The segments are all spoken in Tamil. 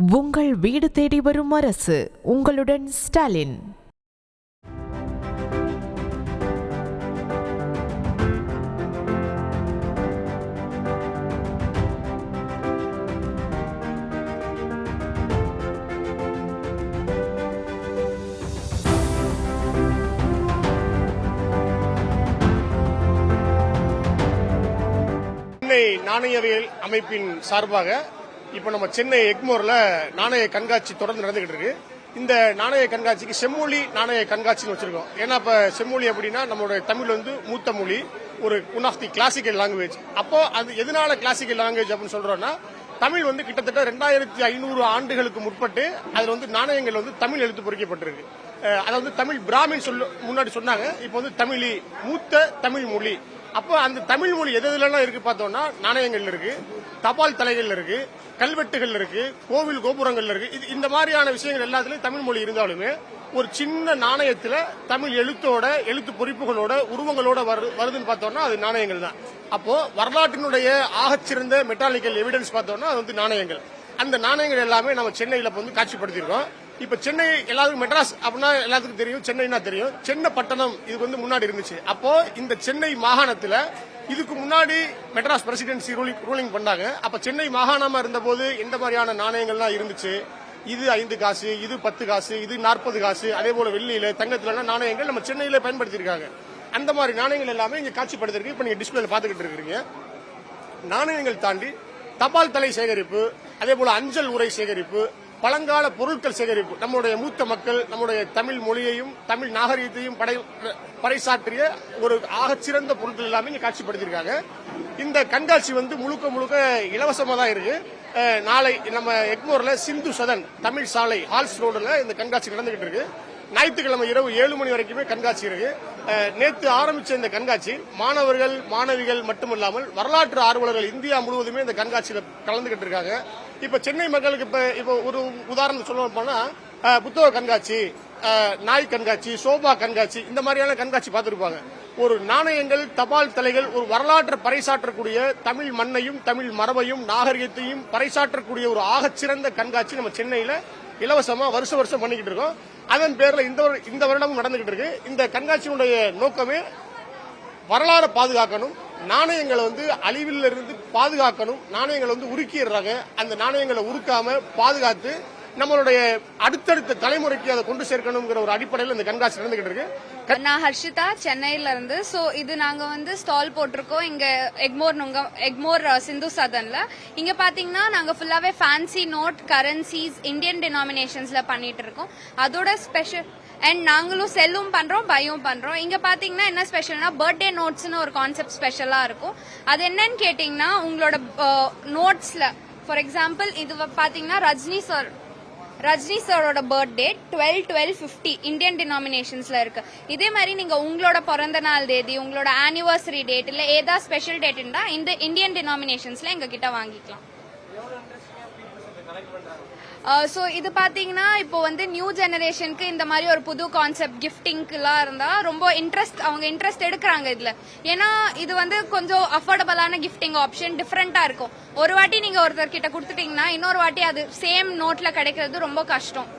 உங்கள் வீடு தேடி வரும் அரசு. உங்களுடன் ஸ்டாலின். சென்னை நாணயவியல் அமைப்பின் சார்பாக இப்ப நம்ம சென்னை எக்மோர்ல நாணய கண்காட்சி தொடர்ந்து நடந்துகிட்டு இருக்கு. இந்த நாணய கண்காட்சிக்கு செம்மொழி நாணய கண்காட்சின்னு வச்சிருக்கோம். ஏன்னா இப்ப செம்மொழி அப்படின்னா நம்மளுடைய தமிழ் மூத்த மொழி, ஒரு one of the classical language. அப்போ அது எதனால கிளாசிக்கல் லாங்குவேஜ் அப்படின்னு சொல்றோம்னா, தமிழ் கிட்டத்தட்ட 2500 ஆண்டுகளுக்கு முற்பட்டு அதுல நாணயங்கள் தமிழ் எழுத்து பொறிக்கப்பட்டிருக்கு. அதாவது தமிழ் பிராமின் முன்னாடி சொன்னாங்க. இப்போ தமிழி, மூத்த தமிழ் மொழி. அப்போ அந்த தமிழ் மொழி எதுலாம் இருக்கு பார்த்தோம்னா, நாணயங்கள் இருக்கு, தபால் தலைகள் இருக்கு, கல்வெட்டுகள் இருக்கு, கோவில் கோபுரங்கள் இருக்கு. இந்த மாதிரியான விஷயங்கள் எல்லாத்துலயும் தமிழ் மொழி இருந்தாலுமே ஒரு சின்ன நாணயத்துல தமிழ் எழுத்தோட, எழுத்து பொறிப்புகளோட, உருவங்களோட வருதுன்னு பார்த்தோம்னா அது நாணயங்கள் தான். அப்போ வரலாற்றினுடைய ஆகச்சிறந்த மெட்டாலிக்கல் எவிடன்ஸ் பார்த்தோம்னா அது நாணயங்கள். அந்த நாணயங்கள் எல்லாமே நம்ம சென்னையில காட்சிப்படுத்திருக்கோம். இப்ப சென்னை எல்லாருக்கும் மெட்ராஸ் அப்படின்னா எல்லாத்துக்கும் தெரியும், சென்னைனா தெரியும். சென்னை பட்டணம் இதுக்கு முன்னாடி இருந்துச்சு. அப்போ இந்த சென்னை மாகாணத்துல இதுக்கு முன்னாடி மெட்ராஸ் பிரசிடென்சி ரூலிங் பண்ணாங்க. அப்ப சென்னை மாகாணமா இருந்த போது எந்த மாதிரியான நாணயங்கள்லாம் இருந்துச்சு, இது 5 காசு, இது 10 காசு, இது 40 காசு, அதே போல வெள்ளியில, தங்கத்துல நாணயங்கள் நம்ம சென்னையில பயன்படுத்தியிருக்காங்க. அந்த மாதிரி நாணயங்கள் எல்லாமே இங்க காட்சிப்படுத்திருக்கு. இப்ப நீங்க டிஸ்பிளேல பாத்துக்கிட்டு இருக்கீங்க. நாணயங்கள் தாண்டி தபால் தலை சேகரிப்பு, அதே போல அஞ்சல் உரை சேகரிப்பு, பழங்கால பொருட்கள் சேகரிப்பு, நம்முடைய மூத்த மக்கள் நம்முடைய தமிழ் மொழியையும் தமிழ் நாகரிகத்தையும் பறைசாற்றிய ஒரு ஆகச்சிறந்த பொருட்கள் எல்லாமே இங்க காட்சிப்படுத்தியிருக்காங்க. இந்த கண்காட்சி முழுக்க இலவசமா தான் இருக்கு. நாளை நம்ம எக்மோர்ல சிந்து சதன் தமிழ் சாலை ஹால்ஸ் ரோடுல இந்த கண்காட்சி நடந்துகிட்டு இருக்கு. ஞாயிற்றுக்கிழமை இரவு 7 மணி வரைக்குமே கண்காட்சி இருக்கு. நேற்று ஆரம்பிச்ச இந்த கண்காட்சி மாணவர்கள் மாணவிகள் மட்டுமில்லாமல் வரலாற்று ஆர்வலர்கள் இந்தியா முழுவதுமே இந்த கண்காட்சியில கலந்துகிட்டு இருக்காங்க. இப்ப சென்னை மக்களுக்கு இப்ப ஒரு உதாரணம் சொல்லணும் போனா, புத்தக கண்காட்சி, நாய் கண்காட்சி, சோபா கண்காட்சி, இந்த மாதிரியான கண்காட்சி பார்த்திருப்பாங்க. ஒரு நாணயங்கள், தபால் தலைகள், ஒரு வரலாற்றை பறைசாற்றக்கூடிய தமிழ் மண்ணையும் தமிழ் மரபையும் நாகரிகத்தையும் பறைசாற்றக்கூடிய ஒரு ஆகச்சிறந்த கண்காட்சி நம்ம சென்னையில இலவசமா வருஷம் பண்ணிக்கிட்டு இருக்கோம். அதன் பேர்ல இந்த வருடமும் நடந்துகிட்டு இருக்கு. இந்த கண்காட்சியினுடைய நோக்கமே வரலாறு பாதுகாக்கணும், நாணயங்களை அழிவில் இருந்து பாதுகாக்கணும். நாணயங்களை உருக்கிடுறாங்க, அந்த நாணயங்களை உருக்காம பாதுகாத்து நம்மளுடைய அடுத்தடுத்த தலைமுறைக்கு அதை கொண்டு சேர்க்கணுங்கிற ஒரு அடிப்படையில் இந்த கண்காட்சி நடந்துகிட்டு இருக்கு. நான் ஹர்ஷிதா, சென்னையில இருந்து. சோ இது நாங்க ஸ்டால் போட்டிருக்கோம் இங்க எக்மோர் சிந்து சதன்ல. இங்க பாத்தீங்கன்னா நாங்க ஃபுல்லாவே ஃபேன்சி நோட், கரன்சிஸ், இந்தியன் டினாமினேஷன்ஸ்ல பண்ணிட்டு இருக்கோம். அதோட ஸ்பெஷல் அண்ட் நாங்களும் செல்லும் பண்றோம், பையும் பண்றோம். இங்க பாத்தீங்கன்னா என்ன ஸ்பெஷல்னா, பர்த்டே நோட்ஸ்னு ஒரு கான்செப்ட் ஸ்பெஷலா இருக்கும். அது என்னன்னு கேட்டீங்கன்னா, உங்களோட நோட்ஸ்ல ஃபார் எக்ஸாம்பிள் இது பாத்தீங்கன்னா ரஜினி சாரோட பர்த்டே 12/12/50 இந்தியன் டினாமினேஷன்ஸ்ல இருக்கு. இதே மாதிரி நீங்க உங்களோட பிறந்த நாள் தேதி, உங்களோட ஆனிவர்சரி டேட், இல்ல ஏதாவது ஸ்பெஷல் டேட் இருந்தா இந்த இந்தியன் டினாமினேஷன்ஸ்ல எங்க கிட்ட வாங்கிக்கலாம். சோ இது பாத்தீங்கன்னா இப்போ நியூ ஜெனரேஷனுக்கு இந்த மாதிரி ஒரு புது கான்செப்ட் கிஃப்டிங்க்குலாம் இருந்தா ரொம்ப அவங்க இன்ட்ரெஸ்ட் எடுக்கிறாங்க இதுல. ஏன்னா இது கொஞ்சம் அஃபோர்டபுளான கிஃப்டிங் ஆப்ஷன், டிஃபரெண்டா இருக்கும். ஒரு வாட்டி நீங்க ஒருத்தர் கிட்ட கொடுத்துட்டீங்கன்னா இன்னொரு வாட்டி அது சேம் நோட்ல கிடைக்கிறது ரொம்ப கஷ்டம்.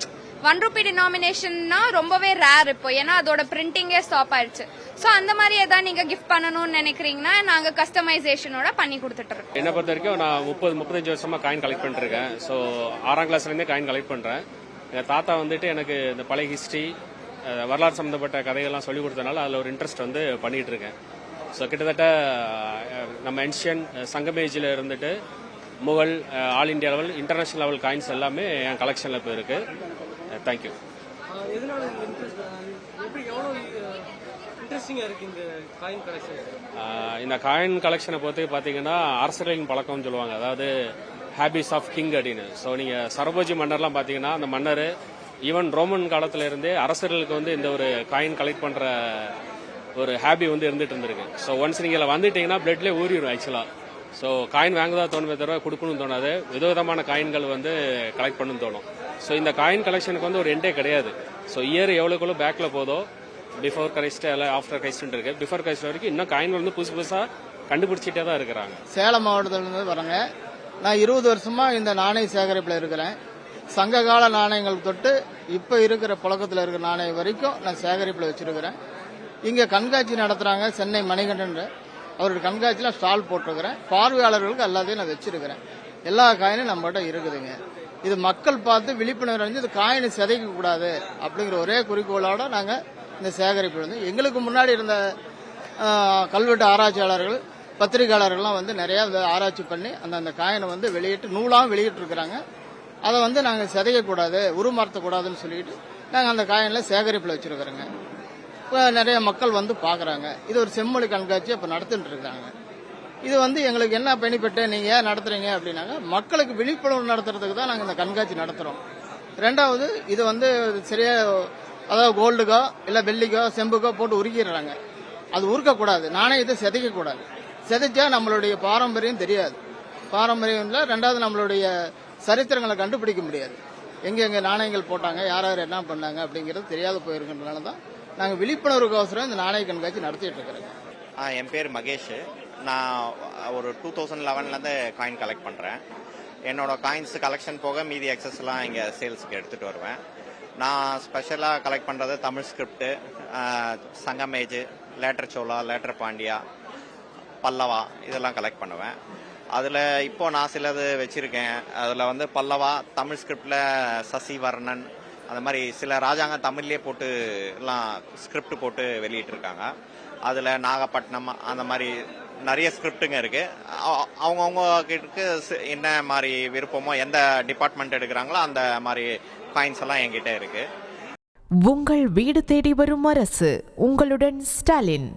1 ரூபி டினாமினேஷன்னா ரொம்பவே ரேர் இப்போ, ஏன்னா அதோட பிரிண்டிங்கே ஸ்டாப் ஆயிடுச்சு. சோ அந்த மாதிரி ஏதாவது நீங்க கிஃப்ட் பண்ணணும்னு நினைக்கிறீங்கன்னா நாங்க கஸ்டமைசேஷனோட பண்ணி கொடுத்துட்டு இருக்கோம். என்ன பொறுத்த வரைக்கும் நான் 35 வருஷமா காயின் கலெக்ட் பண்ணிட்டு இருக்கேன். ஸோ 6ஆம் கிளாஸ்ல இருந்தே காயின் கலெக்ட் பண்றேன். எங்க தாத்தா எனக்கு இந்த பழைய ஹிஸ்டரி, வரலாறு சம்பந்தப்பட்ட கதைகள்லாம் சொல்லி கொடுத்தனால அதுல ஒரு இன்ட்ரெஸ்ட் பண்ணிட்டு இருக்கேன். ஸோ கிட்டத்தட்ட நம்ம ஏன்ஷியன் சங்கமேஜில் இருந்துட்டு Mughal, all India level, international level coins எல்லாமே என் கலெக்ஷன்ல இப்போ இருக்கு. தேங்க்யூ. இந்த காயின் கலெக்ஷனை பொறுத்து பாத்தீங்கன்னா அரசர்களின் பழக்கம்னு சொல்லுவாங்க, அதாவது ஹேபிட்ஸ் ஆஃப் கிங் அப்படின்னு. ஸோ நீங்க சரபோஜி மன்னர்லாம் பாத்தீங்கன்னா அந்த மன்னர் ஈவன் ரோமன் காலத்துல இருந்தே அரசர்களுக்கு இந்த ஒரு காயின் கலெக்ட் பண்ற ஒரு ஹேபி இருந்துட்டு இருந்திருக்கு. ஸோ ஒன்ஸ் நீங்க வந்துட்டீங்கன்னா பிளட்லேயே ஊறிடும் ஆக்சுவலா. ஸோ காயின் வாங்கதா தோணுமே தவிர கொடுக்கணும்னு தோணாது. விதவிதமான காயின்கள் கலெக்ட் பண்ணணும்னு தோணும். ஸோ இந்த காயின் கலெக்ஷனுக்கு ஒரு எண்டே கிடையாது. ஸோ இயர் எவ்வளோக்குள்ள பேக்ல போதோ, பிஃபோர் கிரைஸ்ட் அல்ல ஆஃப்டர் கிரைஸ்ட் இருக்கு. பிஃபோர் கிரைஸ்ட் வரைக்கும் இன்னும் காயின் புதுசா கண்டுபிடிச்சிட்டே தான் இருக்கிறாங்க. சேலம் மாவட்டத்திலிருந்து வரேங்க. நான் 20 வருஷமா இந்த நாணய சேகரிப்பில் இருக்கிறேன். சங்ககால நாணயங்கள் தொட்டு இப்போ இருக்கிற புழக்கத்தில் இருக்கிற நாணயம் வரைக்கும் நான் சேகரிப்பில் வச்சிருக்கிறேன். இங்கே கண்காட்சி நடத்துகிறாங்க சென்னை மணிகண்டன், அவருடைய கண்காட்சியில் ஸ்டால் போட்டிருக்கிறேன். பார்வையாளர்களுக்கு எல்லாத்தையும் நான் வச்சிருக்கிறேன். எல்லா காயினும் நம்மகிட்ட இருக்குதுங்க. இது மக்கள் பார்த்து விழிப்புணர்வு அடைஞ்சு இது காயினை சிதைக்க கூடாது அப்படிங்கிற ஒரே குறிக்கோளோட நாங்கள் இந்த சேகரிப்பு வந்து எங்களுக்கு முன்னாடி இருந்த கல்வெட்டு ஆராய்ச்சியாளர்கள் பத்திரிகையாளர்கள்லாம் வந்து நிறைய ஆராய்ச்சி பண்ணி அந்த காயினை வந்து வெளியிட்டு நூலாகவும் வெளியிட்டு இருக்கிறாங்க. அதை வந்து நாங்கள் சிதைக்கக்கூடாது உருமாற்றக்கூடாதுன்னு சொல்லிட்டு நாங்கள் அந்த காயினில் சேகரிப்பில் வச்சிருக்கிறோங்க. இப்போ நிறைய மக்கள் வந்து பார்க்குறாங்க. இது ஒரு செம்மொழி கண்காட்சி இப்போ நடத்திட்டு இருக்காங்க. இது வந்து எங்களுக்கு என்ன பெனிஃபிட்டு, நீங்கள் ஏன் நடத்துறீங்க அப்படின்னாங்க, மக்களுக்கு விழிப்புணர்வு நடத்துறதுக்கு தான் நாங்கள் இந்த கண்காட்சி நடத்துகிறோம். ரெண்டாவது இது வந்து சரியா அதாவது கோல்டுக்கோ இல்லை வெள்ளிக்கோ செம்புக்கோ போட்டு உருக்கிடுறாங்க. அது உருக்கக்கூடாது, நாணயத்தை சிதைக்கக்கூடாது. சிதைச்சா நம்மளுடைய பாரம்பரியம் தெரியாது. பாரம்பரியம் இல்லை. ரெண்டாவது நம்மளுடைய சரித்திரங்களை கண்டுபிடிக்க முடியாது. எங்கெங்க நாணயங்கள் போட்டாங்க, யார் யார் என்ன பண்ணாங்க அப்படிங்கிறது தெரியாத போயிருக்கிறதுனால தான் நாங்கள் விழிப்புணர்வுக்கோசரம் இந்த நாணய கண்காட்சி நடத்திட்டு இருக்கிறோங்க. என் பேர் மகேஷ். நான் ஒரு 2011லேருந்து காயின் கலெக்ட் பண்ணுறேன். என்னோட காயின்ஸ் கலெக்ஷன் போக மீதி எக்ஸஸ்லாம் இங்கே சேல்ஸுக்கு எடுத்துகிட்டு வருவேன். நான் ஸ்பெஷலாக கலெக்ட் பண்ணுறது Tamil script, Sangam age, later Chola, later Pandya, Pallava இதெல்லாம் கலெக்ட் பண்ணுவேன். அதில் இப்போ நான் சிலது வச்சுருக்கேன். அதில் வந்து பல்லவா, தமிழ் ஸ்கிரிப்டில் சசிவர்ணன், அந்த மாதிரி சில ராஜாங்க தமிழ்லேயே போட்டு எல்லாம் ஸ்கிரிப்ட் போட்டு வெளியிட்டிருக்காங்க. அதில் நாகப்பட்டினம் அந்த மாதிரி நிறைய ஸ்கிரிப்டுங்க இருக்குது. அவங்கவுங்க கிட்ட என்ன மாதிரி விருப்பமோ, எந்த டிபார்ட்மெண்ட் எடுக்கிறாங்களோ அந்த மாதிரி காயின்ஸ் எல்லாம் என்கிட்ட இருக்குது. உங்கள் வீடு தேடி வரும் அரசு. உங்களுடன் ஸ்டாலின்.